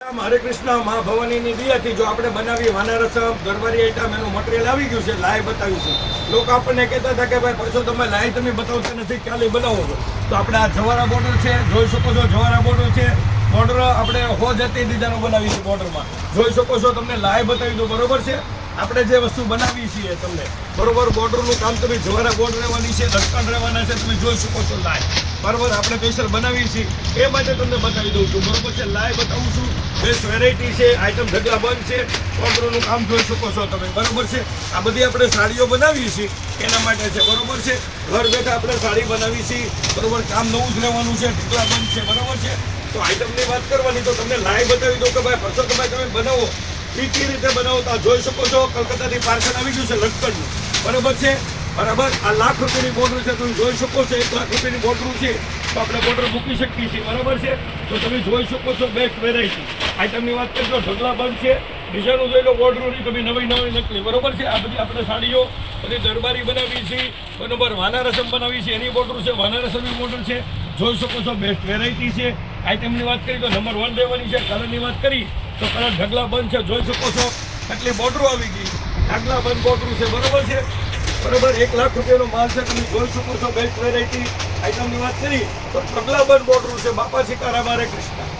હરે કૃષ્ણ મા ભવાનીની દયાથી જો આપણે બનાવીએ વાના રસમ ગરબારી આઈટમ એનું મટીરિયલ આવી ગયું છે, લાઈવ બતાવ્યું છે. લોકો આપણને કહેતા હતા કે ભાઈ પરસો તમે લાઈવ તમે બતાવતા નથી, કાલે બનાવો છો. તો આપણે આ જવારા બોર્ડર છે, જોઈ શકો છો જવારા બોર્ડર છે. બોર્ડર આપણે હો જતી ડિઝાઇનો બનાવી છે. બોર્ડરમાં જોઈ શકો છો, તમને લાઈવ બતાવી દો. બરોબર છે, આપણે જે વસ્તુ બનાવી છીએ તમને બરોબર. બોર્ડરનું કામ તમે જવારા બોર્ડર રહેવાની છે, લટકણ રહેવાના છે, તમે જોઈ શકો છો લાઈવ. બરોબર, આપણે સ્પેશિયલ બનાવીએ છીએ એ માટે તમને બતાવી દઉં છું. બરોબર છે, લાઈવ બતાવું છું. બેસ્ટ વેરાયટી છે, આઈટમ ઢગલા બંધ છે. બોર્ડરનું કામ જોઈ શકો છો તમે. બરોબર છે, આ બધી આપણે સાડીઓ બનાવીએ છીએ એના માટે છે. બરોબર છે, ઘર બેઠા આપણે સાડી બનાવી છીએ. બરોબર, કામ નવું જ રહેવાનું છે, ઢગલા બંધ છે. બરોબર છે, તો આઈટમની વાત કરવાની તો તમને લાઈવ બતાવી દઉં કે ભાઈ પરસો તમે બનાવો કઈ રીતે બનાવતા જોઈ શકો છો. કલકત્તાથી પાર્સલ આવી ગયું છે લટકણનું. બરોબર છે, બરાબર. આ લાખ રૂપિયાની બોર્ડર છે, તમે જોઈ શકો છો. 1 લાખ રૂપિયાની બોર્ડર છે તો આપણે બોર્ડર મૂકી શકીએ છીએ. બરાબર છે, તો તમે જોઈ શકો છો બેસ્ટ વેરાયટી. આઈટમની વાત કરજો, ઢગલા બંધ છે. ડિઝાઇનો જોઈ લો બોર્ડરની, તમે નવી નકલી. બરોબર છે, આ બધી આપણે સાડીઓ બધી દરબારી બનાવી છીએ. બરોબર, વાના રસમ બનાવી છે એની બોર્ડર છે, વાના રસમની બોર્ડર છે. જોઈ શકો છો બેસ્ટ વેરાયટી છે. આઈટમની વાત કરી તો નંબર 1 લેવાની છે. કલરની વાત કરી તો કલર ઢગલા બંધ છે. જોઈ શકો છો એટલી બોર્ડરો આવી ગઈ, ઢગલા બંધ બોર્ડર છે. બરોબર છે, બરોબર. 1 લાખ રૂપિયાનો માલ છે, તમે જોઈ શકો છો બેસ્ટ વેરાયટી. આઈટમની વાત કરી તો ઢગલા બંધ બોર્ડર છે. બાપા સીતારામ હરે કૃષ્ણ.